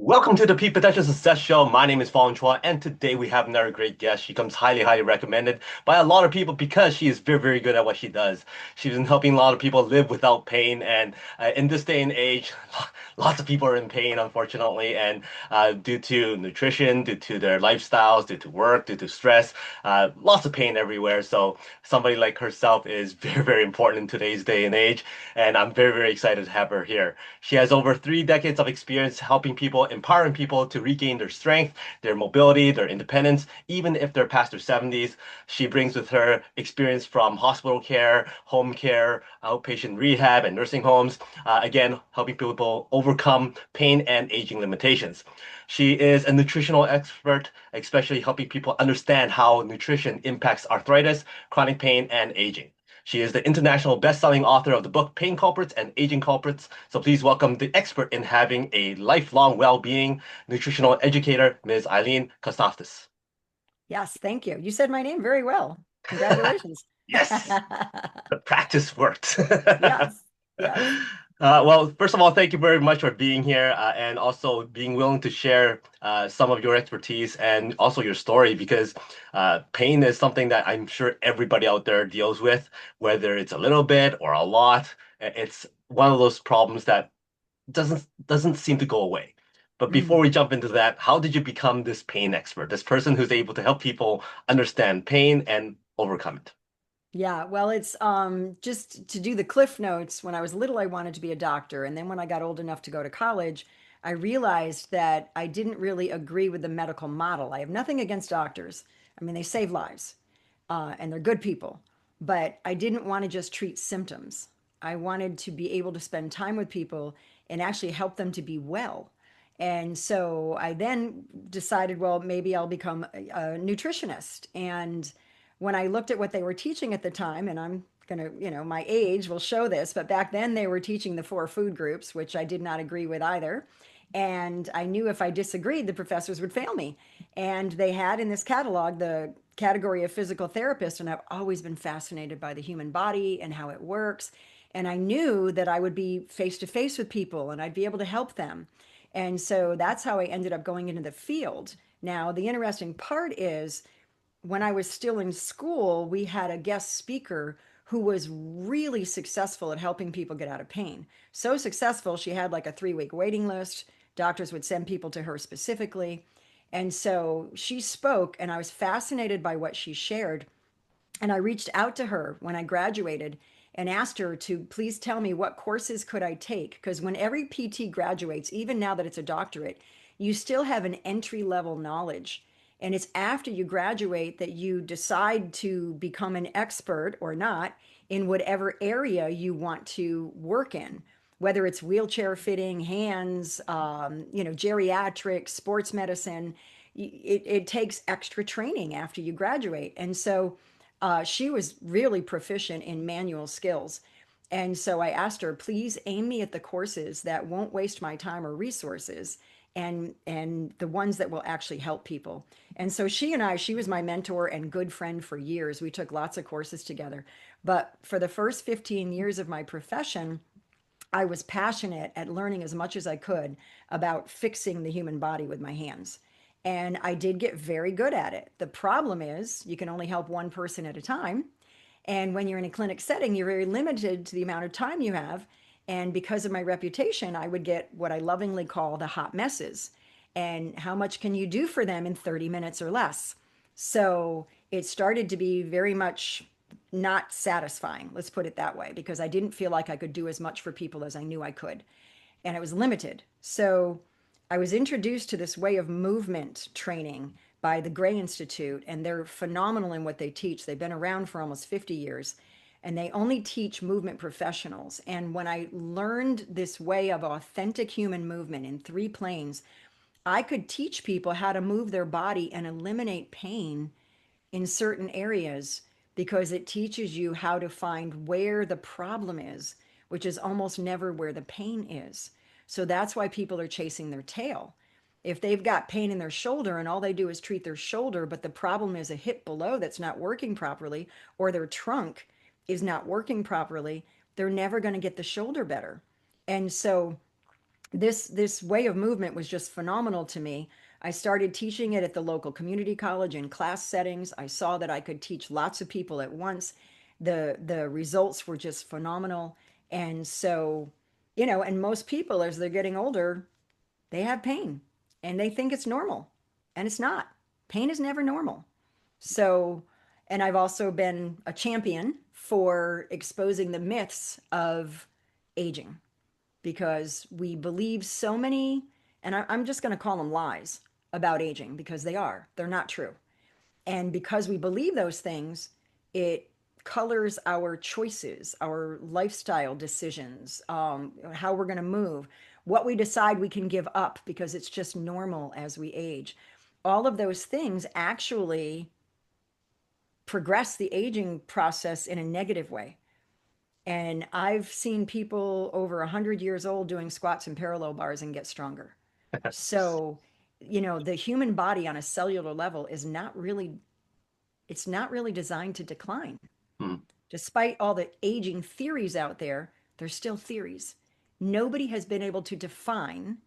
Welcome to the Peak Potential Success Show. My name is Fong, and today we have another great guest. She comes highly recommended by a lot of people because she is very good at what she does. She's been helping a lot of people live without pain, and in this day and age, lots of people are in pain, unfortunately, and due to nutrition, due to their lifestyles, due to work, due to stress, lots of pain everywhere. So somebody like herself is very important in today's day and age, and I'm very excited to have her here. She has over 3 decades of experience helping people, empowering people to regain their strength, their mobility, their independence, even if they're past their 70s. She brings with her experience from hospital care, home care, outpatient rehab, and nursing homes. Again, helping people overcome pain and aging limitations. She is a nutritional expert, especially helping people understand how nutrition impacts arthritis, chronic pain, and aging. She is the international best-selling author of the book Pain Culprits and Aging Culprits. So please welcome the expert in having a lifelong well-being nutritional educator, Ms. EILEEN KOPSAFTIS. Yes, thank you. You said my name very well. Congratulations. Yes, the practice worked. Yes, yes. Well, first of all, thank you very much for being here and also being willing to share some of your expertise and also your story because pain is something that I'm sure everybody out there deals with, whether it's a little bit or a lot. It's one of those problems that doesn't seem to go away. But before Mm. we jump into that, how did you become this pain expert, this person who's able to help people understand pain and overcome it? Yeah, well, it's just to do the cliff notes. When I was little, I wanted to be a doctor, and then when I got old enough to go to college, I realized that I didn't really agree with the medical model. I have nothing against doctors. I mean, they save lives, and they're good people, but I didn't want to just treat symptoms. I wanted to be able to spend time with people and actually help them to be well. And so I then decided, well, maybe I'll become a nutritionist. And when I looked at what they were teaching at the time, and I'm going to, my age will show this, but back then they were teaching the four food groups, which I did not agree with either. And I knew if I disagreed, the professors would fail me. And they had in this catalog the category of physical therapist. And I've always been fascinated by the human body and how it works. And I knew that I would be face to face with people and I'd be able to help them. And so that's how I ended up going into the field. Now, the interesting part is when I was still in school, we had a guest speaker who was really successful at helping people get out of pain. So successful, she had like a 3 week waiting list. Doctors would send people to her specifically. And so she spoke, and I was fascinated by what she shared. And I reached out to her when I graduated and asked her to please tell me what courses could I take, because when every PT graduates, even now that it's a doctorate, you still have an entry level knowledge. And it's after you graduate that you decide to become an expert or not in whatever area you want to work in, whether it's wheelchair fitting, hands, geriatrics, sports medicine. It takes extra training after you graduate. And so she was really proficient in manual skills. And so I asked her, please aim me at the courses that won't waste my time or resources and the ones that will actually help people. And so she was my mentor and good friend for years. We took lots of courses together. But for the first 15 years of my profession, I was passionate at learning as much as I could about fixing the human body with my hands. And I did get very good at it. The problem is you can only help one person at a time. And when you're in a clinic setting, you're very limited to the amount of time you have. And because of my reputation, I would get what I lovingly call the hot messes. And how much can you do for them in 30 minutes or less? So it started to be very much not satisfying, let's put it that way, because I didn't feel like I could do as much for people as I knew I could. And it was limited. So I was introduced to this way of movement training by the Gray Institute, and they're phenomenal in what they teach. They've been around for almost 50 years, and they only teach movement professionals. And when I learned this way of authentic human movement in 3 planes, I could teach people how to move their body and eliminate pain in certain areas because it teaches you how to find where the problem is, which is almost never where the pain is. So that's why people are chasing their tail. If they've got pain in their shoulder and all they do is treat their shoulder, but the problem is a hip below that's not working properly, or their trunk is not working properly, they're never going to get the shoulder better. And so this way of movement was just phenomenal to me. I started teaching it at the local community college in class settings. I saw that I could teach lots of people at once. The results were just phenomenal. And so, and most people as they're getting older, they have pain and they think it's normal, and it's not. Pain is never normal. So, and I've also been a champion for exposing the myths of aging because we believe so many, and I'm just going to call them lies about aging because they are. They're not true. And because we believe those things, it colors our choices, our lifestyle decisions, how we're going to move, what we decide we can give up because it's just normal as we age. All of those things actually progress the aging process in a negative way. And I've seen people over 100 years old doing squats and parallel bars and get stronger. So, the human body on a cellular level is not really, it's not really designed to decline. Mm, Despite all the aging theories out there, they're still theories. Nobody has been able to define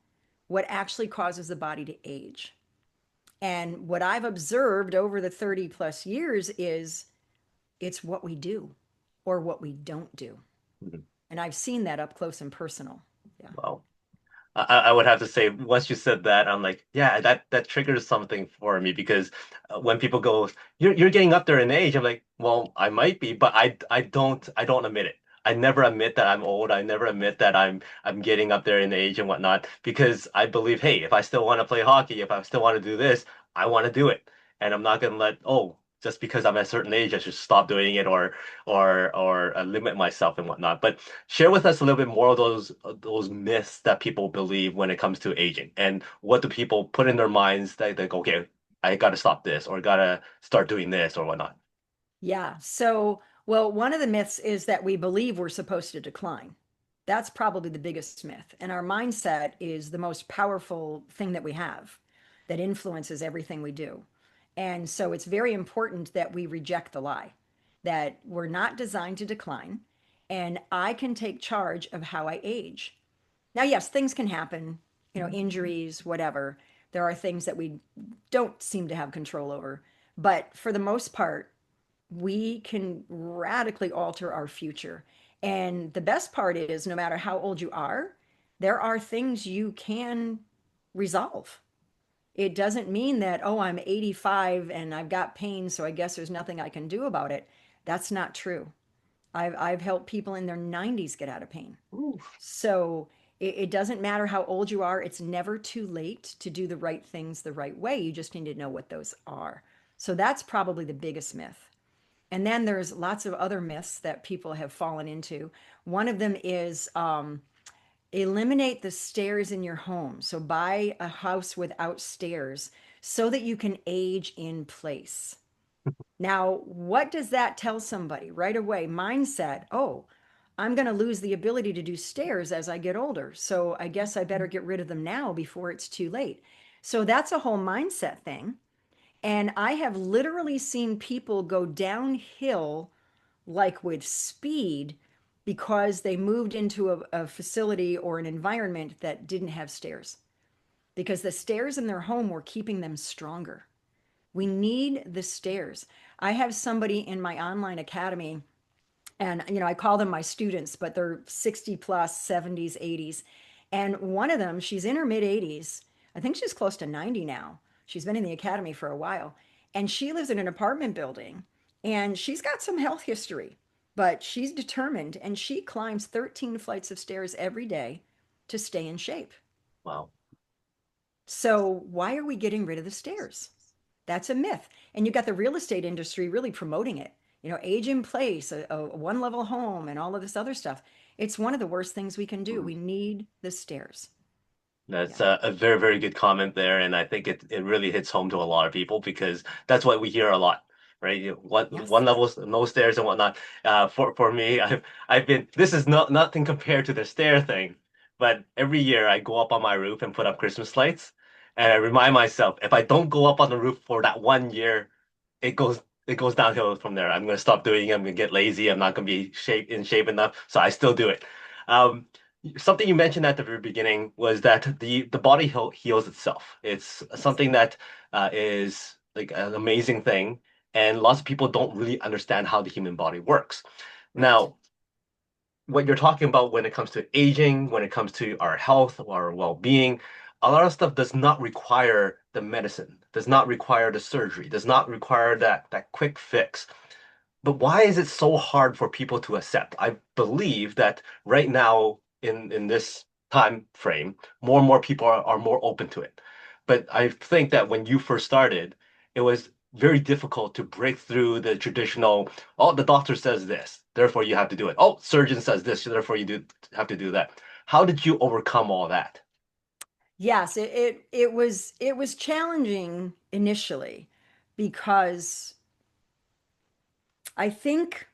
what actually causes the body to age. And what I've observed over the 30 plus years is it's what we do or what we don't do. mm. And I've seen that up close and personal. Yeah. Wow. I would have to say, once you said that, I'm like, yeah, that triggers something for me because when people go, you're getting up there in age, I'm like, well, I might be, but I don't admit it. I never admit that I'm old. I never admit that I'm getting up there in age and whatnot because I believe, hey, if I still want to play hockey, if I still want to do this, I want to do it, and I'm not gonna let, oh, just because I'm at a certain age, I should stop doing it or limit myself and whatnot. But share with us a little bit more of those myths that people believe when it comes to aging, and what do people put in their minds that they go, okay, I got to stop this or got to start doing this or whatnot. Yeah. So, well, one of the myths is that we believe we're supposed to decline. That's probably the biggest myth. And our mindset is the most powerful thing that we have that influences everything we do. And so it's very important that we reject the lie that we're not designed to decline and I can take charge of how I age. Now, yes, things can happen, injuries, whatever. There are things that we don't seem to have control over. But for the most part, we can radically alter our future. And the best part is, no matter how old you are, there are things you can resolve. It doesn't mean that, oh, I'm 85 and I've got pain, so I guess there's nothing I can do about it. That's not true. I've helped people in their 90s get out of pain. Ooh, So it doesn't matter how old you are, it's never too late to do the right things the right way. You just need to know what those are. So that's probably the biggest myth. And then there's lots of other myths that people have fallen into. One of them is eliminate the stairs in your home. So buy a house without stairs so that you can age in place. Now, what does that tell somebody right away? Mindset, oh, I'm going to lose the ability to do stairs as I get older. So I guess I better get rid of them now before it's too late. So that's a whole mindset thing. And I have literally seen people go downhill like with speed because they moved into a facility or an environment that didn't have stairs because the stairs in their home were keeping them stronger. We need the stairs. I have somebody in my online academy, and I call them my students, but they're 60 plus, 70s, 80s. And one of them, she's in her mid 80s. I think she's close to 90 now. She's been in the academy for a while. And she lives in an apartment building and she's got some health history, but she's determined and she climbs 13 flights of stairs every day to stay in shape. wow. So why are we getting rid of the stairs? That's a myth. And you got the real estate industry really promoting it. Age in place, a one level home, and all of this other stuff. It's one of the worst things we can do. Mm. We need the stairs. That's Yeah. a very, very good comment there. And I think it really hits home to a lot of people because that's what we hear a lot, right? One Yes. levels, no stairs and whatnot. For me, I've been, this is nothing compared to the stair thing, but every year I go up on my roof and put up Christmas lights. And I remind myself, if I don't go up on the roof for that 1 year, it goes downhill from there. I'm gonna stop doing it. I'm gonna get lazy. I'm not gonna be in shape enough. So I still do it. Um, something you mentioned at the very beginning was that the body heals itself. It's Yes. something that is like an amazing thing, and lots of people don't really understand how the human body works. Right. Now, what you're talking about when it comes to aging, when it comes to our health, our well-being, a lot of stuff does not require the medicine, does not require the surgery, does not require that quick fix. But why is it so hard for people to accept? I believe that right now in this time frame, more and more people are more open to it. But I think that when you first started, it was very difficult to break through the traditional, oh, the doctor says this, therefore you have to do it. Oh, surgeon says this, therefore you have to do that. How did you overcome all that? Yes, it was challenging initially because I think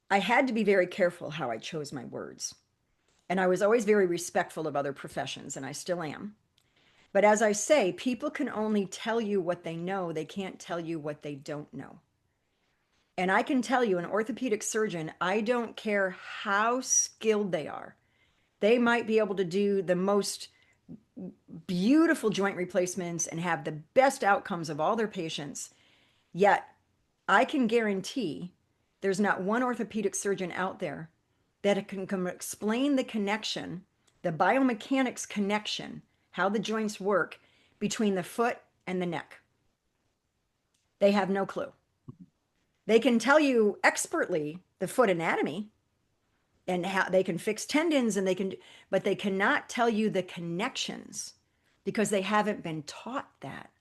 I had to be very careful how I chose my words. And I was always very respectful of other professions, and I still am. But as I say, people can only tell you what they know, they can't tell you what they don't know. And I can tell you, an orthopedic surgeon, I don't care how skilled they are, they might be able to do the most beautiful joint replacements and have the best outcomes of all their patients. Yet, I can guarantee there's not one orthopedic surgeon out there that can explain the connection, the biomechanics connection, how the joints work between the foot and the neck. They have no clue. They can tell you expertly the foot anatomy and how they can fix tendons and but they cannot tell you the connections because they haven't been taught that.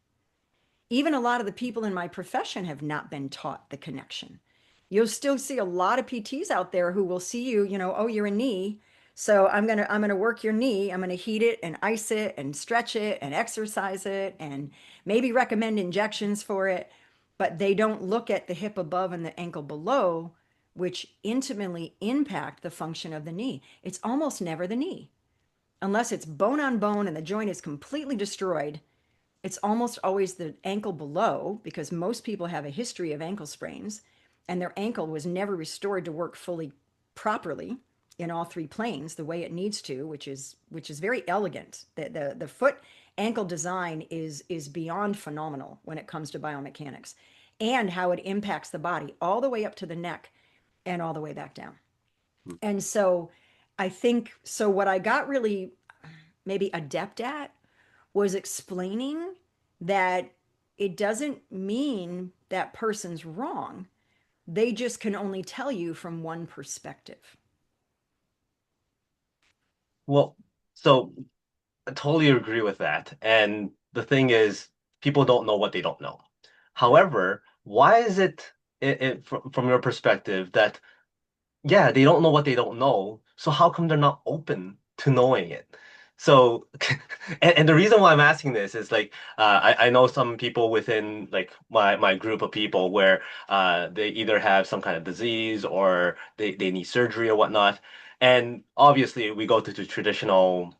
Even a lot of the people in my profession have not been taught the connection. You'll still see a lot of PTs out there who will see you, oh, you're a knee. So I'm gonna work your knee. I'm gonna heat it and ice it and stretch it and exercise it and maybe recommend injections for it. But they don't look at the hip above and the ankle below, which intimately impact the function of the knee. It's almost never the knee. Unless it's bone on bone and the joint is completely destroyed, it's almost always the ankle below because most people have a history of ankle sprains and their ankle was never restored to work fully properly in all three planes the way it needs to, which is very elegant. The foot ankle design is beyond phenomenal when it comes to biomechanics and how it impacts the body all the way up to the neck and all the way back down. And so I think so what I got really maybe adept at was explaining that it doesn't mean that person's wrong. They just can only tell you from one perspective. Well, so I totally agree with that. And the thing is, people don't know what they don't know. Right. However, why is it from your perspective that, yeah, they don't know what they don't know, so how come they're not open to knowing it? So, and the reason why I'm asking this is like, I know some people within like my group of people where they either have some kind of disease or they need surgery or whatnot. And obviously, we go to the traditional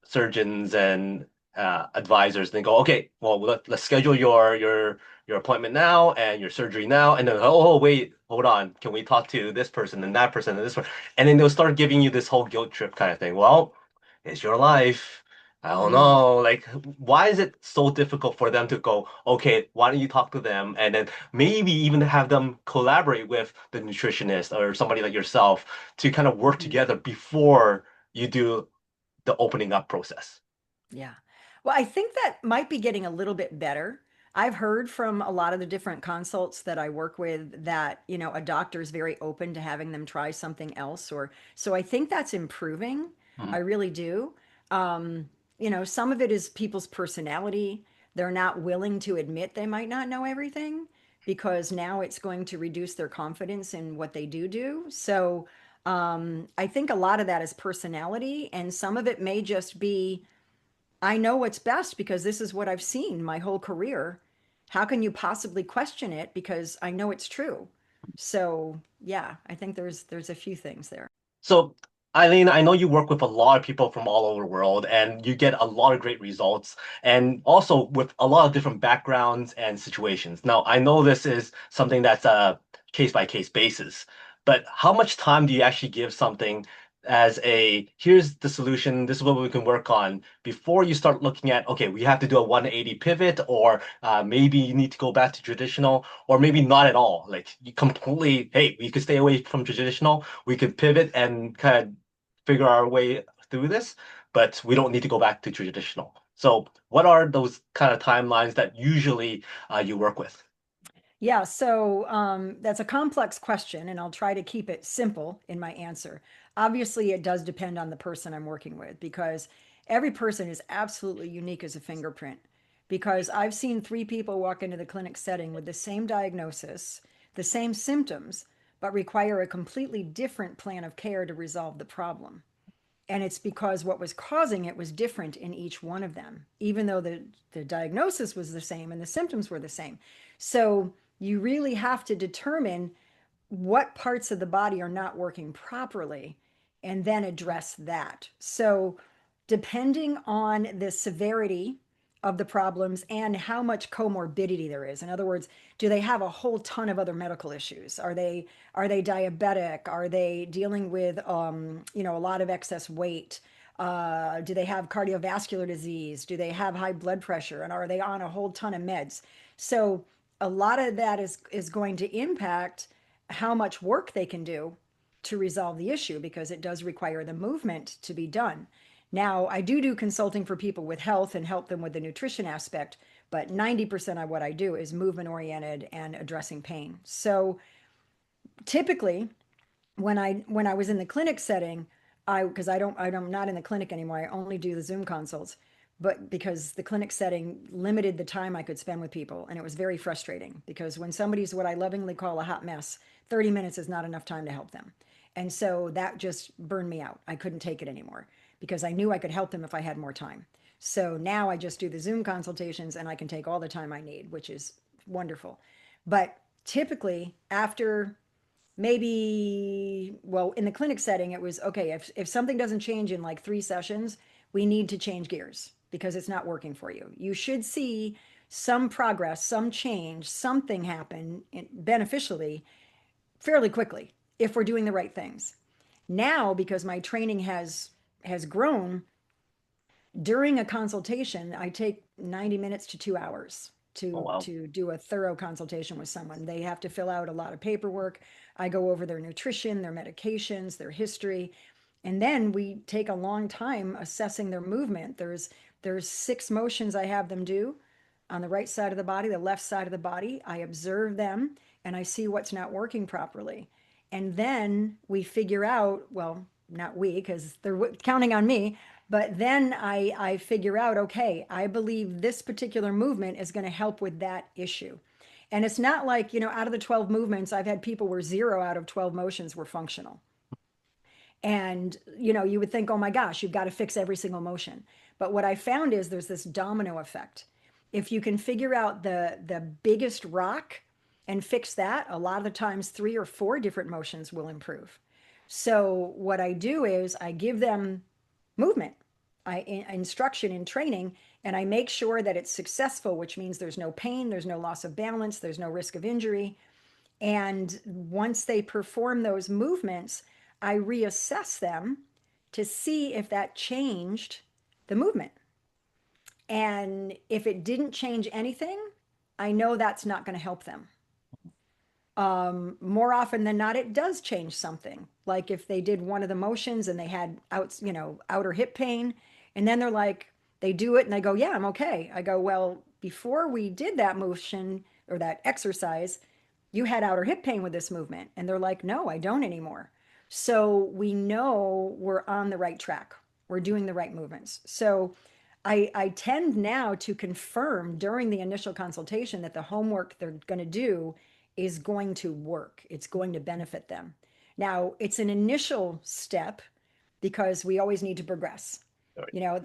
surgeons and advisors and they go, okay, well let's schedule your appointment now and your surgery now, and then oh wait, hold on, can we talk to this person and that person and this one, and then they'll start giving you this whole guilt trip kind of thing. Well, it's your life. I don't Mm, know. Like, why is it so difficult for them to go, okay, why don't you talk to them? And then maybe even have them collaborate with the nutritionist or somebody like yourself to kind of work mm. together before you do the opening up process. Yeah. Well, I think that might be getting a little bit better. I've heard from a lot of the different consults that I work with that, a doctor is very open to having them try something else or so I think that's improving. I Mhm. really do. Um, some of it is people's personality. They're not willing to admit they might not know everything because now it's going to reduce their confidence in what they do. So, I think a lot of that is personality, and some of it may just be I know what's best because this is what I've seen my whole career. How can you possibly question it? Because I know it's true. So yeah, I think there's a few things there. So, Eileen, I know you work with a lot of people from all over the world and you get a lot of great results and also with a lot of different backgrounds and situations. Now, I know this is something that's a case by case basis, but how much time do you actually give something as a here's the solution, this is what we can work on before you start looking at, okay, we have to do a 180 pivot, or maybe you need to go back to traditional, or maybe not at all. Like you completely, hey, we could stay away from traditional, we could pivot and kind of figure our way through this, but we don't need to go back to traditional. So, what are those kind of timelines that usually you work with? Yeah, so that's a complex question, and I'll try to keep it simple in my answer. Obviously, it does depend on the person I'm working with because every person is absolutely unique as a fingerprint. Because I've seen three people walk into the clinic setting with the same diagnosis, the same symptoms, but require a completely different plan of care to resolve the problem. And it's because what was causing it was different in each one of them, even though the diagnosis was the same and the symptoms were the same. So you really have to determine what parts of the body are not working properly and then address that. So, depending on the severity of the problems and how much comorbidity there is. In other words, do they have a whole ton of other medical issues? Are they diabetic? Are they dealing with a lot of excess weight? Do they have cardiovascular disease? Do they have high blood pressure? And are they on a whole ton of meds? So a lot of that is going to impact how much work they can do to resolve the issue because it does require the movement to be done. Now, I do consulting for people with health and help them with the nutrition aspect, but 90% of what I do is movement oriented and addressing pain. So typically, when I was in the clinic setting, I because I'm not in the clinic anymore. I only do the Zoom consults, but because the clinic setting limited the time I could spend with people, and it was very frustrating because when somebody's what I lovingly call a hot mess, 30 minutes is not enough time to help them. And so that just burned me out. I couldn't take it anymore because I knew I could help them if I had more time. So now I just do the Zoom consultations and I can take all the time I need, which is wonderful. But typically after maybe, well, in the clinic setting, it was okay. If something doesn't change in like 3 sessions, we need to change gears because it's not working for you. You should see some progress, some change, something happen beneficially fairly quickly if we're doing the right things. Now, because my training has grown, during a consultation, I take 90 minutes to 2 hours Oh, wow. to do a thorough consultation with someone. They have to fill out a lot of paperwork. I go over their nutrition, their medications, their history, and then we take a long time assessing their movement. There's 6 motions I have them do on the right side of the body, the left side of the body. I observe them and I see what's not working properly. And then we figure out, well, not we, because they're counting on me, but then I figure out, okay, I believe this particular movement is going to help with that issue. And it's not like, out of the 12 movements, I've had people where 0 out of 12 motions were functional. And, you would think, oh my gosh, you've got to fix every single motion. But what I found is there's this domino effect. If you can figure out the biggest rock and fix that, a lot of the times 3 or 4 different motions will improve. So what I do is I give them movement, instruction and training, and I make sure that it's successful, which means there's no pain, there's no loss of balance, there's no risk of injury. And once they perform those movements, I reassess them to see if that changed the movement. And if it didn't change anything, I know that's not going to help them. More often than not, it does change something. Like if they did one of the motions and they had outer hip pain, and then they're like, they do it and they go, yeah, I'm okay. I go, well, before we did that motion or that exercise, you had outer hip pain with this movement. And they're like, no, I don't anymore. So we know we're on the right track. We're doing the right movements. So I tend now to confirm during the initial consultation that the homework they're going to do is going to work. It's going to benefit them. Now, it's an initial step because we always need to progress.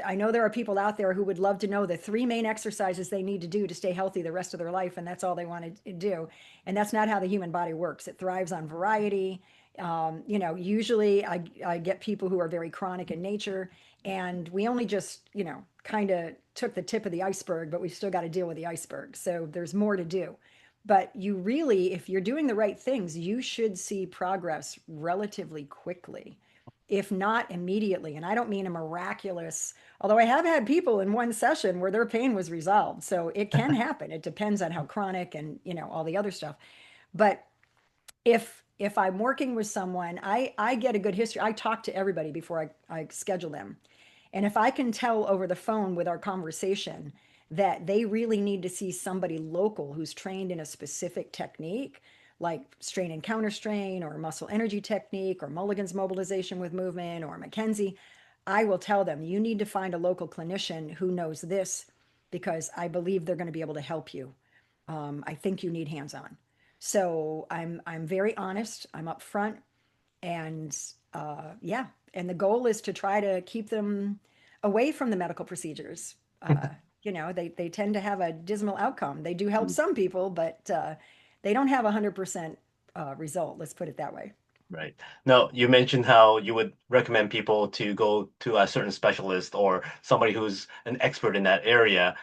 I know there are people out there who would love to know the 3 main exercises they need to do to stay healthy the rest of their life, and that's all they want to do. And that's not how the human body works. It thrives on variety. Usually I get people who are very chronic in nature, and we only just, kind of took the tip of the iceberg, but we've still got to deal with the iceberg. So there's more to do. But you really, if you're doing the right things, you should see progress relatively quickly. if not immediately. And I don't mean a miraculous, although I have had people in one session where their pain was resolved. So it can happen. It depends on how chronic and, all the other stuff. But if I'm working with someone, I get a good history. I talk to everybody before I schedule them. And if I can tell over the phone with our conversation that they really need to see somebody local who's trained in a specific technique, like strain and counter strain or muscle energy technique or Mulligan's mobilization with movement or McKenzie, I will tell them you need to find a local clinician who knows this because I believe they're going to be able to help you. I think you need hands-on. So I'm very honest. I'm upfront, and yeah. And the goal is to try to keep them away from the medical procedures. They tend to have a dismal outcome. They do help some people, but they don't have 100% result. Let's put it that way. Right. Now, you mentioned how you would recommend people to go to a certain specialist or somebody who's an expert in that area.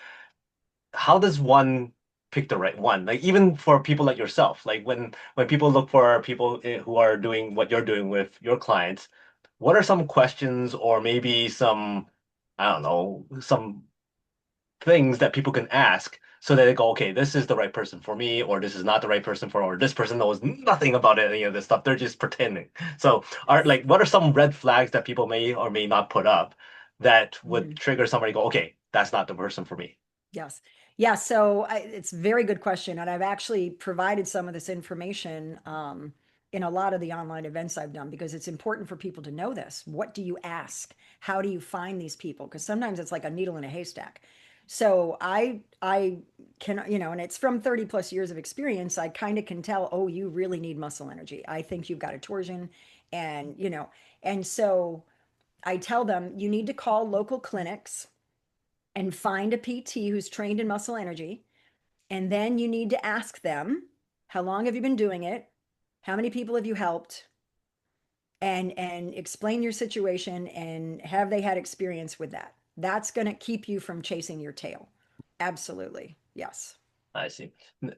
How does one pick the right one? Like even for people like yourself, like when people look for people who are doing what you're doing with your clients, what are some questions or maybe some, I don't know, some things that people can ask so that they go, okay, this is the right person for me, or this is not the right person for, or this person knows nothing about any of this stuff. They're just pretending. So, are Yes. like, what are some red flags that people may or may not put up that would Mhm. trigger somebody to go, okay, that's not the person for me. Yes. Yeah. So it's a very good question. And I've actually provided some of this information in a lot of the online events I've done because it's important for people to know this. What do you ask? How do you find these people? Because sometimes it's like a needle in a haystack. So I can, and it's from 30 plus years of experience, I kind of can tell, oh, you really need muscle energy. I think you've got a torsion and, and so I tell them you need to call local clinics and find a PT who's trained in muscle energy. And then you need to ask them, how long have you been doing it? How many people have you helped? And explain your situation and have they had experience with that? That's going to keep you from chasing your tail. Absolutely. Yes. I see.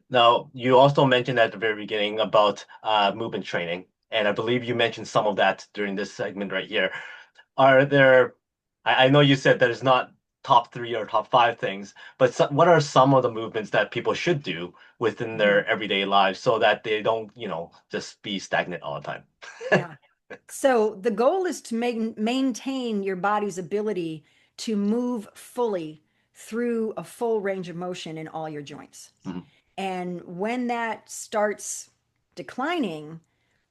Now, you also mentioned at the very beginning about movement training, and I believe you mentioned some of that during this segment right here. Are there, I know you said there's not top three or top five things, but what are some of the movements that people should do within Mhm. their everyday lives so that they don't, just be stagnant all the time? Yeah. So the goal is to maintain your body's ability to move fully through a full range of motion in all your joints. Mhm. And when that starts declining,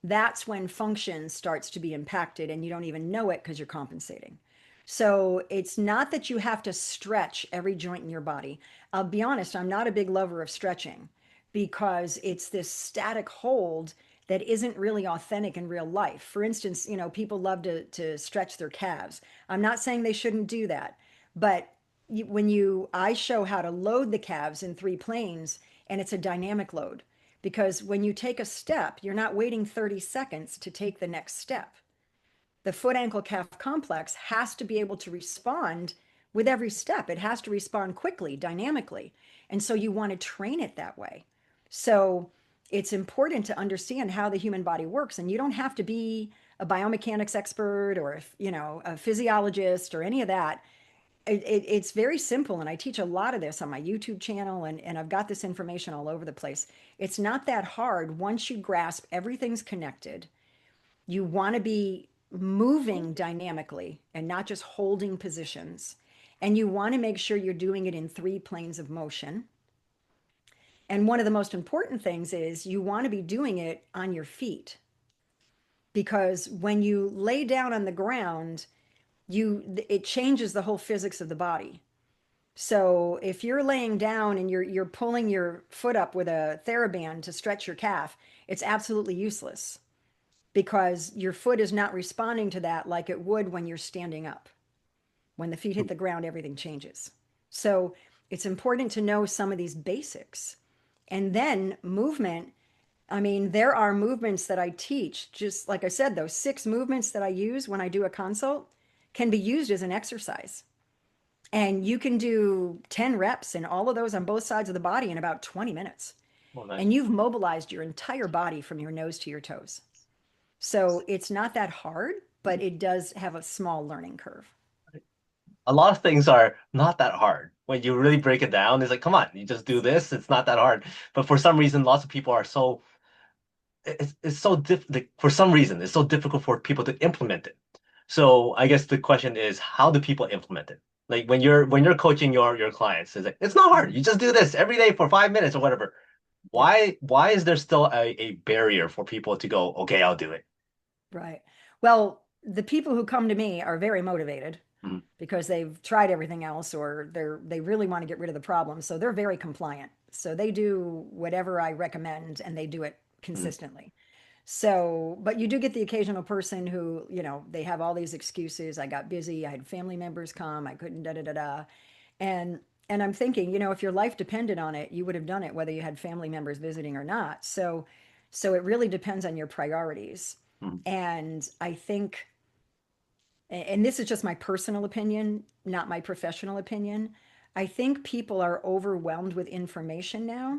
that's when function starts to be impacted and you don't even know it because you're compensating. So it's not that you have to stretch every joint in your body. I'll be honest, I'm not a big lover of stretching because it's this static hold that isn't really authentic in real life. For instance, people love to stretch their calves. I'm not saying they shouldn't do that, but I show how to load the calves in three planes, and it's a dynamic load because when you take a step, you're not waiting 30 seconds to take the next step. The foot ankle calf complex has to be able to respond with every step. It has to respond quickly, dynamically. And so you want to train it that way. So it's important to understand how the human body works. And you don't have to be a biomechanics expert or, a physiologist or any of that. It's very simple. And I teach a lot of this on my YouTube channel, and I've got this information all over the place. It's not that hard once you grasp everything's connected. You want to be moving dynamically and not just holding positions. And you want to make sure you're doing it in three planes of motion. And one of the most important things is you want to be doing it on your feet because when you lay down on the ground, it changes the whole physics of the body. So if you're laying down and you're pulling your foot up with a TheraBand to stretch your calf, it's absolutely useless because your foot is not responding to that like it would when you're standing up. When the feet hit the ground, everything changes. So it's important to know some of these basics. And then movement, I mean, there are movements that I teach, just like I said, those 6 movements that I use when I do a consult can be used as an exercise. And you can do 10 reps and all of those on both sides of the body in about 20 minutes. Oh, nice. And you've mobilized your entire body from your nose to your toes. So it's not that hard. but it does have a small learning curve. A lot of things are not that hard. When you really break it down, it's like, come on, you just do this. It's not that hard. But for some reason, lots of people are so it's so for some reason it's so difficult for people to implement it. So I guess the question is, how do people implement it? Like when you're coaching your clients, it's not hard. Mhm. You just do this every day for 5 minutes or whatever. Yeah. Why is there still a barrier for people to go, okay, I'll do it? Right. Well, the people who come to me are very motivated Mhm, because they've tried everything else or they really want to get rid of the problem. So they're very compliant. So they do whatever I recommend and they do it mhm, consistently. So, but you do get the occasional person who, they have all these excuses. I got busy, I had family members come, I couldn't da da da da. And I'm thinking, if your life depended on it, you would have done it whether you had family members visiting or not. So it really depends on your priorities. mhm, And I think, and this is just my personal opinion, not my professional opinion. I think people are overwhelmed with information now,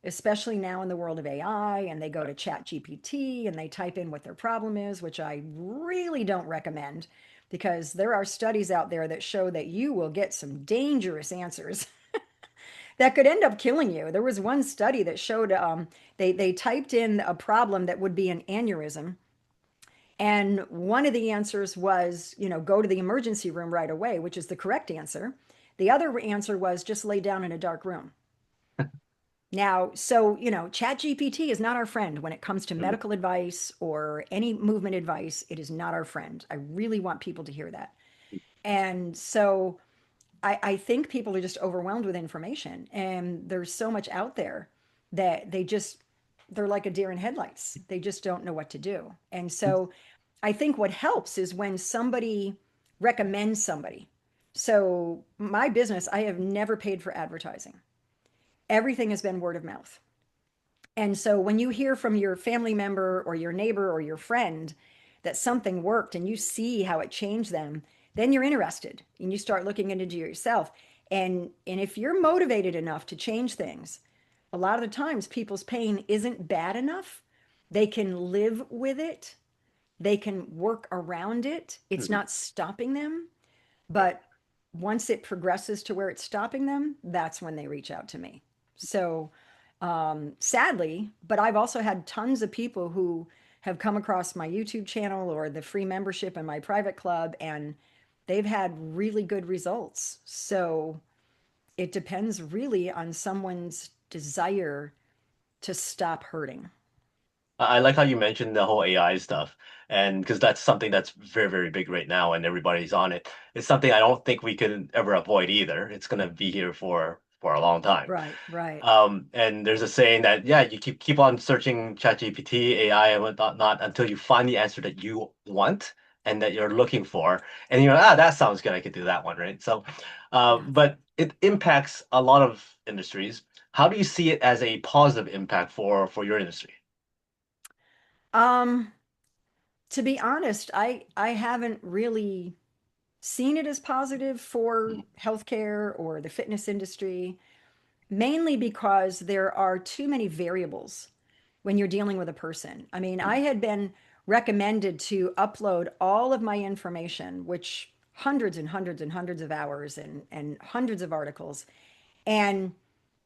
especially now in the world of AI, and they go to Chat GPT and they type in what their problem is, which I really don't recommend because there are studies out there that show that you will get some dangerous answers that could end up killing you. There was one study that showed they typed in a problem that would be an aneurysm, and one of the answers was, go to the emergency room right away, which is the correct answer. The other answer was just lay down in a dark room. Now, so, Chat GPT is not our friend when it comes to mhm. medical advice or any movement advice. It is not our friend. I really want people to hear that. And so I think people are just overwhelmed with information and there's so much out there that they're like a deer in headlights. They just don't know what to do. And so I think what helps is when somebody recommends somebody. So my business, I have never paid for advertising. Everything has been word of mouth. And so when you hear from your family member or your neighbor or your friend that something worked and you see how it changed them, then you're interested and you start looking into it yourself. And if you're motivated enough to change things, a lot of the times people's pain isn't bad enough. They can live with it. They can work around it. It's Mhm. not stopping them. Right. But once it progresses to where it's stopping them, that's when they reach out to me. So, sadly, but I've also had tons of people who have come across my YouTube channel or the free membership in my private club, and they've had really good results. So, it depends really on someone's desire to stop hurting. I like how you mentioned the whole AI stuff, and because that's something that's very, very big right now, and everybody's on it. It's something I don't think we can ever avoid either. It's gonna be here for a long time. Right, right. And there's a saying that yeah, you keep on searching ChatGPT, AI, and whatnot, not until you find the answer that you want and that you're looking for, and you're like, that sounds good. I could do that one, right? So, Yes. but it impacts a lot of industries. How do you see it as a positive impact for your industry? Um, to be honest, I haven't really seen it as positive for Mhm, healthcare or the fitness industry, mainly because there are too many variables when you're dealing with a person. I mean, I mhm, had been recommended to upload all of my information, which hundreds and hundreds and hundreds of hours and hundreds of articles, and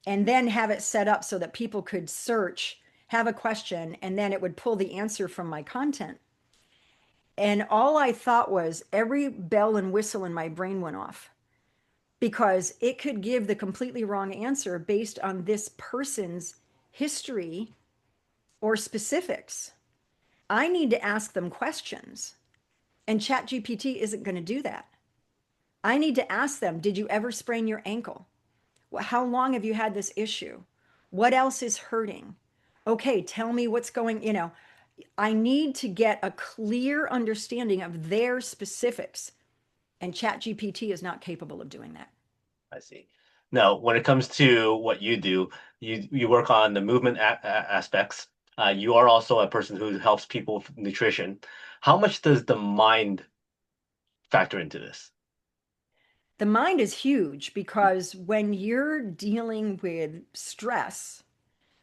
then have it set up so that people could search, have a question, and then it would pull the answer from my content. And all I thought was every bell and whistle in my brain went off because it could give the completely wrong answer based on this person's history or specifics. I need to ask them questions, and ChatGPT isn't going to do that. I need to ask them, did you ever sprain your ankle? How long have you had this issue? What else is hurting? Okay, tell me what's going. I need to get a clear understanding of their specifics, and ChatGPT is not capable of doing that. I see. Now, when it comes to what you do, you work on the movement aspects. You are also a person who helps people with nutrition. How much does the mind factor into this? The mind is huge because when you're dealing with stress,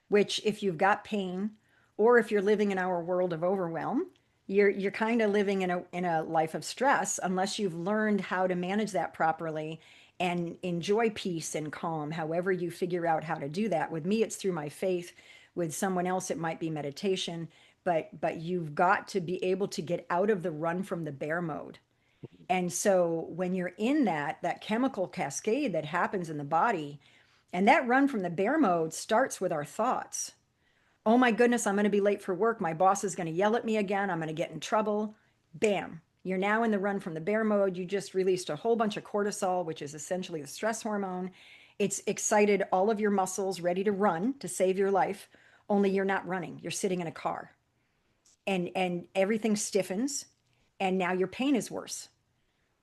which if you've got pain or if you're living in our world of overwhelm, you're kind of living in a life of stress unless you've learned how to manage that properly and enjoy peace and calm, however you figure out how to do that. With me, it's through my faith. With someone else, it might be meditation. But you've got to be able to get out of the run from the bear mode. And so when you're in that chemical cascade that happens in the body, and that run from the bear mode starts with our thoughts. Oh my goodness, I'm going to be late for work. My boss is going to yell at me again. I'm going to get in trouble. Bam. You're now in the run from the bear mode. You just released a whole bunch of cortisol, which is essentially the stress hormone. It's excited all of your muscles ready to run to save your life, only you're not running. You're sitting in a car. And everything stiffens and now your pain is worse.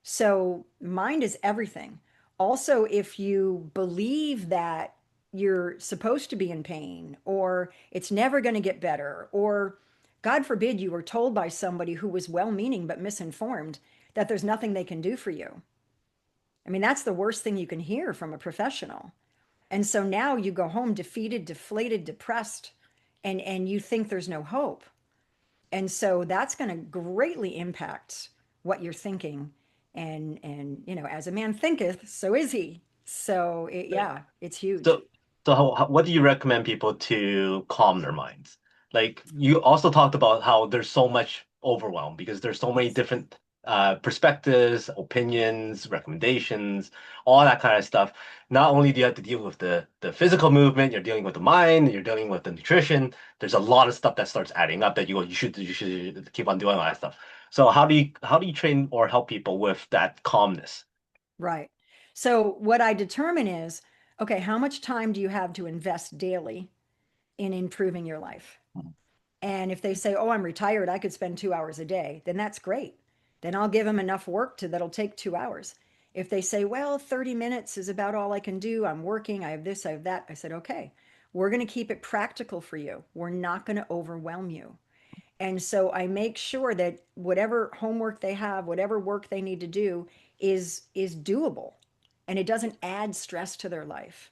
So mind is everything. Also, if you believe that you're supposed to be in pain or it's never going to get better, or God forbid you were told by somebody who was well-meaning but misinformed that there's nothing they can do for you. I mean, that's the worst thing you can hear from a professional. And so now you go home defeated, deflated, depressed, and you think there's no hope. And so that's going to greatly impact what you're thinking. And as a man thinketh, so is he. So Right. yeah, it's huge. So, what do you recommend people to calm their minds? Like you also talked about how there's so much overwhelm because there's so many Yes. different perspectives, opinions, recommendations, all that kind of stuff. Not only do you have to deal with the physical movement, you're dealing with the mind, you're dealing with the nutrition. There's a lot of stuff that starts adding up that you should keep on doing all that stuff. So how do you train or help people with that calmness? Right. So what I determine is, okay, how much time do you have to invest daily in improving your life? And if they say, oh, I'm retired, I could spend 2 hours a day, then that's great. Then I'll give them enough work to that'll take 2 hours. If they say, well, 30 minutes is about all I can do, I'm working, I have this, I have that, I said, okay, we're going to keep it practical for you. We're not going to overwhelm you. And so I make sure that whatever homework they have, whatever work they need to do is doable and it doesn't add stress to their life.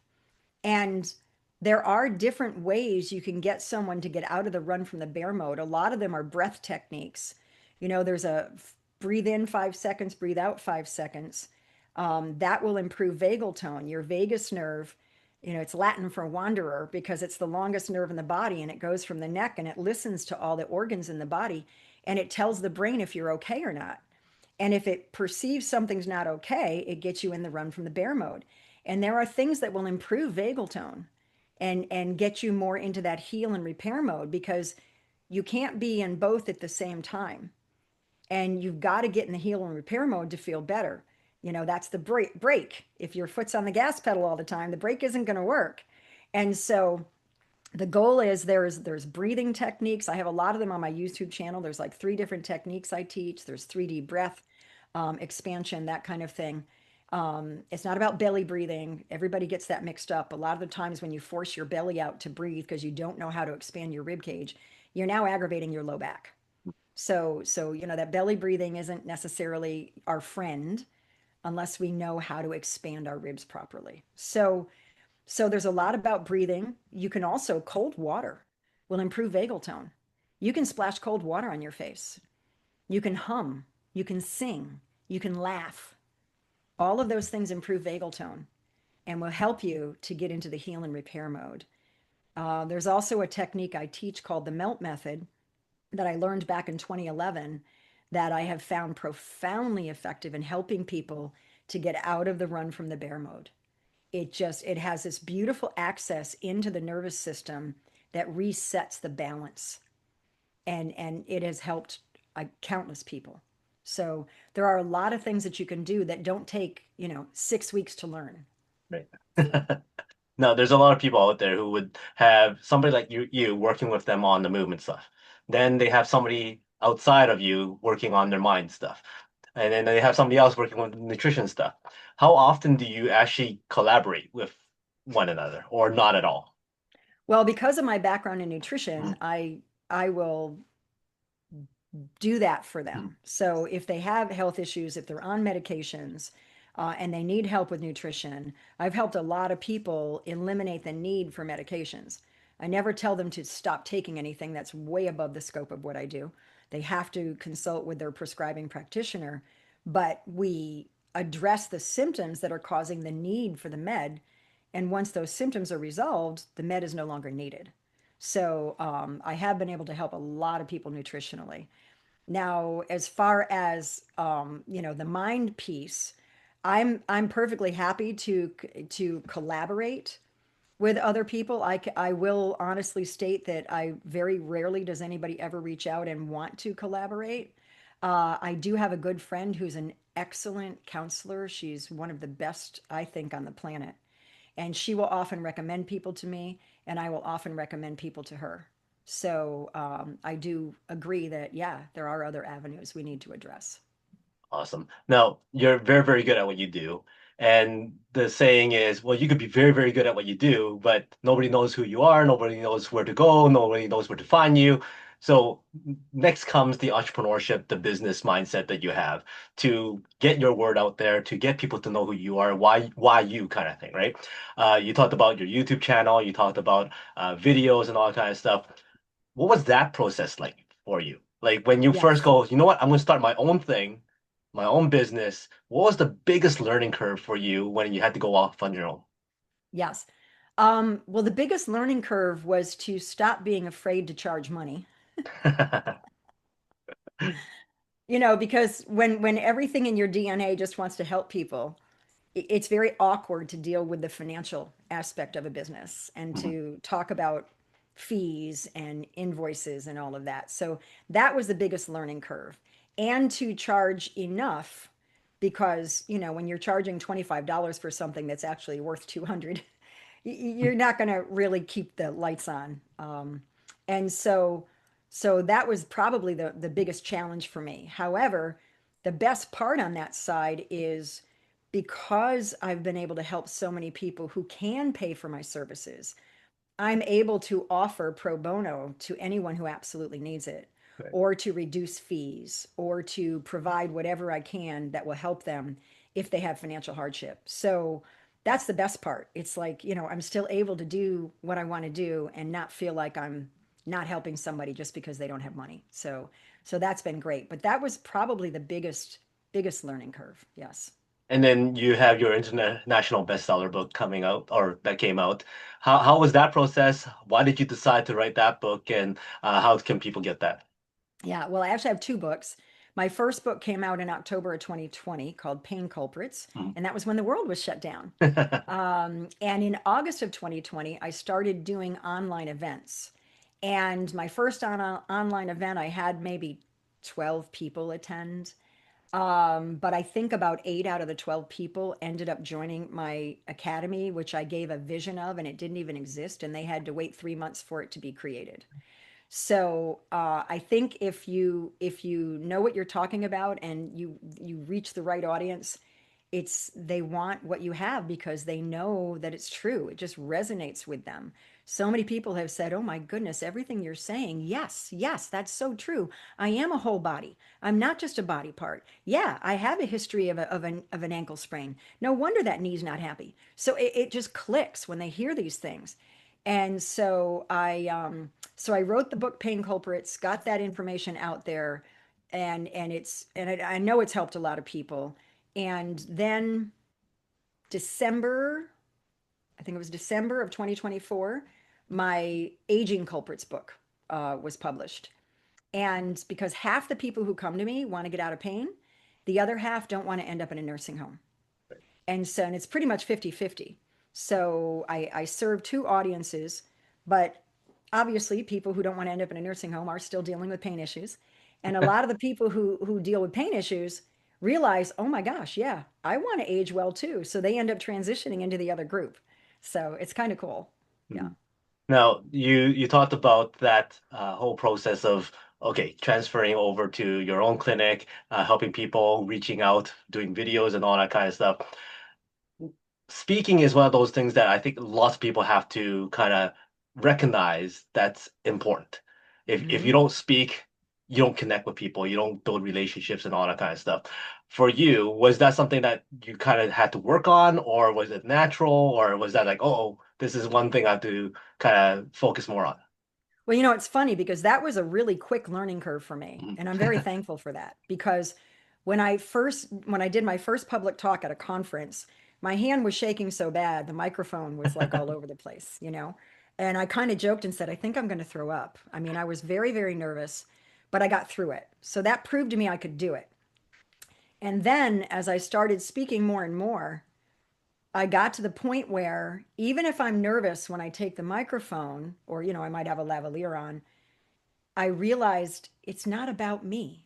And there are different ways you can get someone to get out of the run from the bear mode. A lot of them are breath techniques. There's a breathe in 5 seconds, breathe out 5 seconds. That will improve vagal tone. Your vagus nerve, it's Latin for wanderer because it's the longest nerve in the body and it goes from the neck and it listens to all the organs in the body and it tells the brain if you're okay or not. And if it perceives something's not okay, it gets you in the run from the bear mode. And there are things that will improve vagal tone and get you more into that heal and repair mode because you can't be in both at the same time. And you've got to get in the heal and repair mode to feel better. That's the brake. If your foot's on the gas pedal all the time, the brake isn't going to work. And so the goal is there's breathing techniques. I have a lot of them on my YouTube channel. There's like 3 different techniques I teach. There's 3D breath, expansion, that kind of thing. It's not about belly breathing. Everybody gets that mixed up. A lot of the times when you force your belly out to breathe because you don't know how to expand your rib cage, you're now aggravating your low back. So that belly breathing isn't necessarily our friend unless we know how to expand our ribs properly. So there's a lot about breathing. You can also cold water will improve vagal tone. You can splash cold water on your face. You can hum, you can sing, you can laugh. All of those things improve vagal tone and will help you to get into the heal and repair mode. There's also a technique I teach called the melt method that I learned back in 2011 that I have found profoundly effective in helping people to get out of the run from the bear mode. It has this beautiful access into the nervous system that resets the balance, and it has helped countless people. So there are a lot of things that you can do that don't take 6 weeks to learn. Right. So No, there's a lot of people out there who would have somebody like you working with them on the movement stuff. Then they have somebody outside of you working on their mind stuff. And then they have somebody else working on the nutrition stuff. How often do you actually collaborate with one another or not at all? well, because of my background in Mm, nutrition, I will do that for mm, them. So if they have health issues, if they're on medications, and they need help with nutrition, I've helped a lot of people eliminate the need for medications. I never tell them to stop taking anything. That's way above the scope of what I do. They have to consult with their prescribing practitioner, but we address the symptoms that are causing the need for the med. And once those symptoms are resolved, the med is no longer needed. So I have been able to help a lot of people nutritionally. Now, as far as the mind piece, I'm perfectly happy to collaborate with other people. I will honestly state that I very rarely does anybody ever reach out and want to collaborate. I do have a good friend who's an excellent counselor. She's one of the best, I think, on the planet. And she will often recommend people to me, and I will often recommend people to her. So I do agree that, yeah, there are other avenues we need to address. Awesome. Now, you're very, very good at what you do. And the saying is, well, you could be very, very good at what you do, but nobody knows who you are, nobody knows where to go, nobody knows where to find you. So next comes the entrepreneurship, the business mindset that you have to get your word out there, to get people to know who you are, why you kind of thing, right? You talked about your YouTube channel, you talked about videos and all that kind of stuff. What was that process like for you? Like when you first Yes. go, you know what, I'm going to start my own thing, my own business. What was the biggest learning curve for you when you had to go off on your own? Yes. Well, the biggest learning curve was to stop being afraid to charge money. Because when everything in your DNA just wants to help people, it's very awkward to deal with the financial aspect of a business and to talk about fees and invoices and all of that. So that was the biggest learning curve. And to charge enough because, when you're charging $25 for something that's actually worth 200, you're not going to really keep the lights on. And so that was probably the biggest challenge for me. However, the best part on that side is because I've been able to help so many people who can pay for my services, I'm able to offer pro bono to anyone who absolutely needs it, Right. or to reduce fees, or to provide whatever I can that will help them if they have financial hardship. So that's the best part. It's like, I'm still able to do what I want to do and not feel like I'm not helping somebody just because they don't have money. So that's been great. But that was probably the biggest learning curve. Yes. And then you have your international bestseller book coming out, or that came out. How was that process? Why did you decide to write that book, and how can people get that? Yeah, well, I actually have two books. My first book came out in October of 2020 called Pain Culprits, Mhm. and that was when the world was shut down. And in August of 2020, I started doing online events. And my first online event, I had maybe 12 people attend. But I think about 8 out of the 12 people ended up joining my academy, which I gave a vision of, and it didn't even exist. And they had to wait 3 months for it to be created. So I think if you know what you're talking about and you reach the right audience, they want what you have because they know that it's true. It just resonates with them. So many people have said, "Oh my goodness, everything you're saying, yes, yes, that's so true. I am a whole body. I'm not just a body part. Yeah, I have a history of an ankle sprain. No wonder that knee's not happy." So it just clicks when they hear these things. And so I wrote the book Pain Culprits, got that information out there, and I know it's helped a lot of people. And then December, I think it was December of 2024, my Aging Culprits book was published. And because half the people who come to me want to get out of pain, the other half don't want to end up in a nursing home. And it's pretty much 50-50. So I serve two audiences, but obviously people who don't want to end up in a nursing home are still dealing with pain issues. And a lot of the people who deal with pain issues realize, oh my gosh, yeah, I want to age well too. So they end up transitioning into the other group. So it's kind of cool. Yeah. Mhm. Now, you talked about that whole process of okay, transferring over to your own clinic, helping people, reaching out, doing videos and all that kind of stuff. Speaking is one of those things that I think lots of people have to kind of recognize that's important. If you Hmm. don't speak, you don't connect with people, you don't build relationships and all that kind of stuff. For you, was that something that you kind of had to work on, or was it natural, or was that like, oh, this is one thing I have to kind of focus more on? Well, you know, it's funny because that was a really quick learning curve for me. Mhm. And I'm very thankful for that because when I did my first public talk at a conference, my hand was shaking so bad, the microphone was like all over the place, you know? And I kind of joked and said, I think I'm going to throw up. I mean, I was very, very nervous, but I got through it. So that proved to me I could do it. And then as I started speaking more and more, I got to the point where even if I'm nervous when I take the microphone, or, you know, I might have a lavalier on, I realized it's not about me.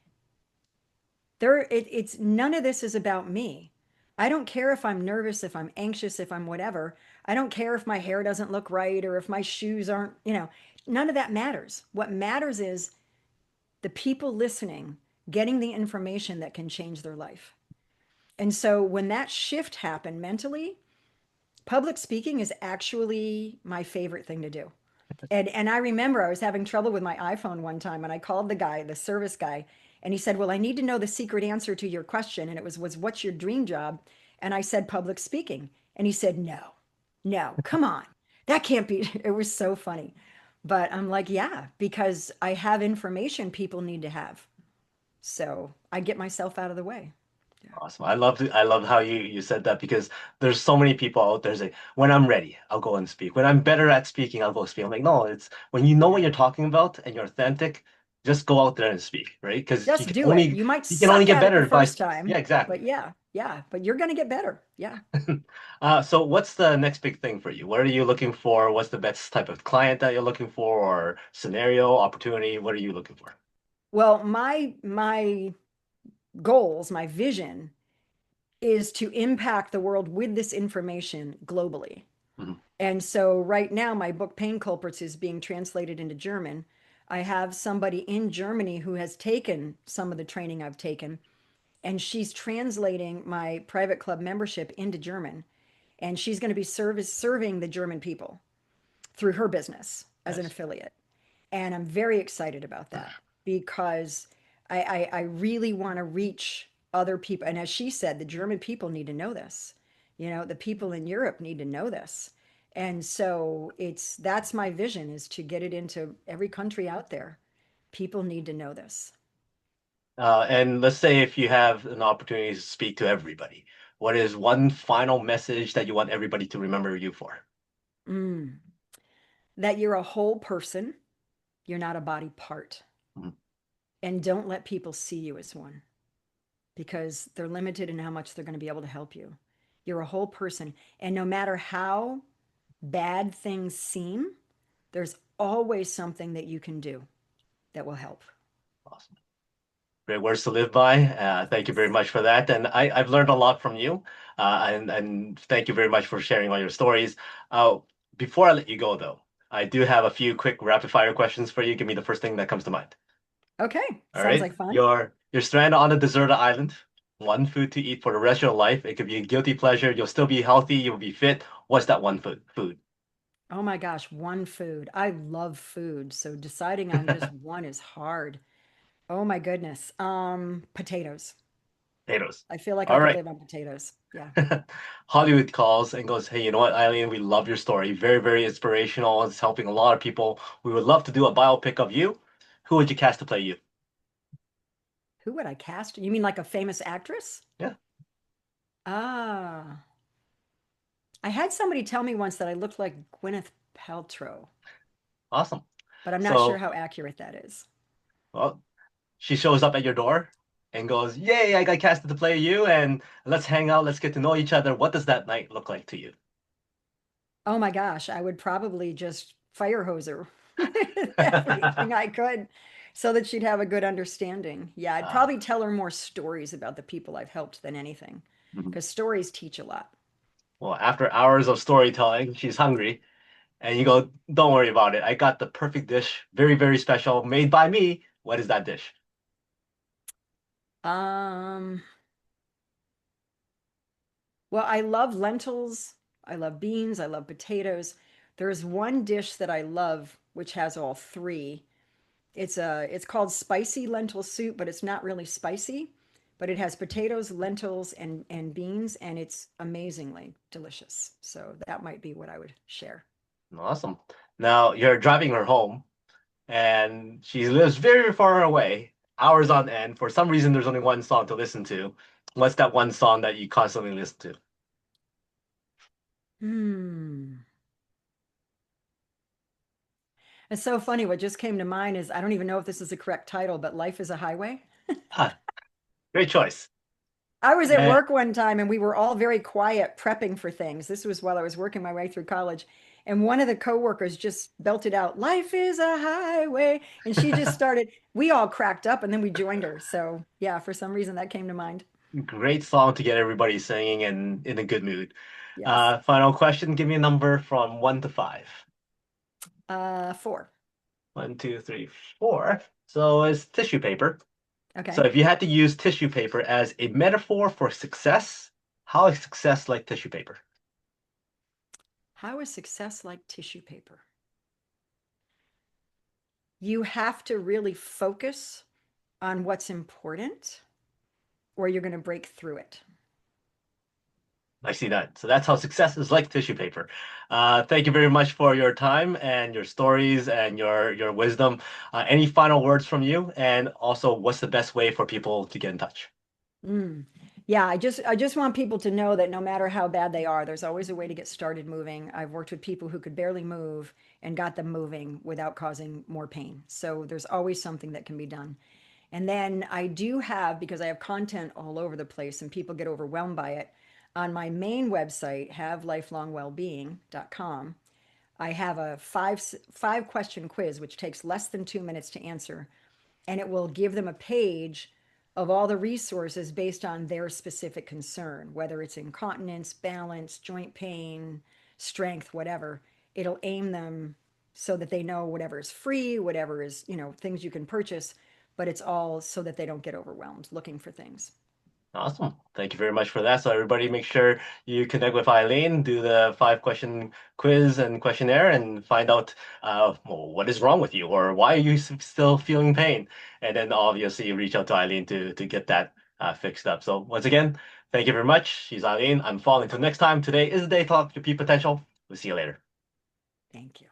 It's none of this is about me. I don't care if I'm nervous, if I'm anxious, if I'm whatever. I don't care if my hair doesn't look right or if my shoes aren't, you know, none of that matters. What matters is the people listening getting the information that can change their life. And so when that shift happened mentally, public speaking is actually my favorite thing to do. And I remember I was having trouble with my iPhone one time and I called the guy, the service guy, and he said, "Well, I need to know the secret answer to your question." And it was what's your dream job? And I said public speaking. And he said, "No. No, come on. That can't be." It was so funny. But I'm like, "Yeah, because I have information people need to have." So, I get myself out of the way. Yeah. Awesome. I love how you said that because there's so many people out there say, when I'm ready, I'll go and speak. When I'm better at speaking, I'll go speak. I'm like, no, it's when you know what Yeah. you're talking about and you're authentic, just go out there and speak, right? Because Just do it. You might you can only suck get at it the better by first yeah, time, but exactly. yeah, yeah, but you're going to get better. Yeah. So what's the next big thing for you? What are you looking for? What's the best type of client that you're looking for or scenario, opportunity? What are you looking for? Well, my goals, my vision is to impact the world with this information globally. Mhm. And so right now my book Pain Culprits is being translated into German. I have somebody in Germany who has taken some of the training I've taken, and she's translating my private club membership into German. And she's going to be serving the German people through her business as an Yes. affiliate. And I'm very excited about that because I really want to reach other people. And as she said, the German people need to know this. You know, the people in Europe need to know this. And so that's my vision is to get it into every country out there. People need to know this. And let's say if you have an opportunity to speak to everybody, what is one final message that you want everybody to remember you for? Mm. That you're a whole person, you're not a body part. Mhm. And don't let people see you as one, because they're limited in how much they're going to be able to help you. You're a whole person. And no matter how bad things seem, there's always something that you can do that will help. Awesome. Great words to live by. Thank you very Yes. much for that. And I've learned a lot from you. And thank you very much for sharing all your stories. Uh, Before I let you go, though, I do have a few quick rapid fire questions for you. Give me the first thing that comes to mind. Okay. All Sounds right. like fun. You're stranded on a deserted island. One food to eat for the rest of your life. It could be a guilty pleasure. You'll still be healthy. You'll be fit. What's that one food? Oh my gosh, one food. I love food. So deciding on just one is hard. Oh my goodness. Potatoes. Potatoes. I feel like I All could right. live on potatoes. Yeah. Hollywood calls and goes, hey, you know what, Eileen, we love your story. Very, very inspirational. It's helping a lot of people. We would love to do a biopic of you. Who would you cast to play you? Who would I cast? You mean like a famous actress? Yeah, Ah, I had somebody tell me once that I looked like Gwyneth Paltrow, awesome. but I'm not sure So, how accurate that is. well, she shows up at your door and goes, yay, I got casted to play you, and let's hang out, let's get to know each other. What does that night look like to you? Oh my gosh, I would probably just fire hose her with everything I could so that she'd have a good understanding. Yeah, I'd Uh, probably tell her more stories about the people I've helped than anything, mhm. because stories teach a lot. Well, after hours of storytelling, she's hungry, and you go, don't worry about it. I got the perfect dish, very, very special, made by me. What is that dish? Um, well, I love lentils, I love beans, I love potatoes. There's one dish that I love, which has all three. It's called spicy lentil soup, but it's not really spicy. But it has potatoes, lentils, and beans, and it's amazingly delicious. So that might be what I would share. Awesome. Now you're driving her home, and she lives very far away, hours on end. For some reason, there's only one song to listen to. What's that one song that you constantly listen to? Hmm. It's so funny. What just came to mind is I don't even know if this is the correct title, but Life is a Highway. Ah, great choice. I was at Eh, work one time and we were all very quiet prepping for things. This was while I was working my way through college. And one of the coworkers just belted out, "Life is a highway." And she just started, we all cracked up and then we joined her. So, yeah, for some reason that came to mind. great song to get everybody singing and in a good mood. Yes. Final question. Give me a number from 1 to 5. 4. 1, 2, 3, 4. So it's tissue paper. So Okay. if you had to use tissue paper as a metaphor for success, how is success like tissue paper? How is success like tissue paper? You have to really focus on what's important or you're going to break through it. I see that. So that's how success is like tissue paper. Thank you very much for your time and your stories and your wisdom. Any final words from you? And also, what's the best way for people to get in touch? Mm. Yeah, I just want people to know that no matter how bad they are, there's always a way to get started moving. I've worked with people who could barely move and got them moving without causing more pain. So there's always something that can be done. And then I do have, because I have content all over the place and people get overwhelmed by it, on my main website, havelifelongwellbeing.com, I have a five question quiz, which takes less than 2 minutes to answer, and it will give them a page of all the resources based on their specific concern, whether it's incontinence, balance, joint pain, strength, whatever. It'll aim them so that they know whatever is free, whatever is, things you can purchase, but it's all so that they don't get overwhelmed looking for things. Awesome. Thank you very much for that. So everybody make sure you connect with Eileen, do the 5 question quiz and questionnaire and find out well, what is wrong with you or why are you still feeling pain? And then obviously reach out to Eileen to get that fixed up. So once again, thank you very much. She's Eileen. I'm Fong. Until next time, today is the day to talk your peak potential. We'll see you later. Thank you.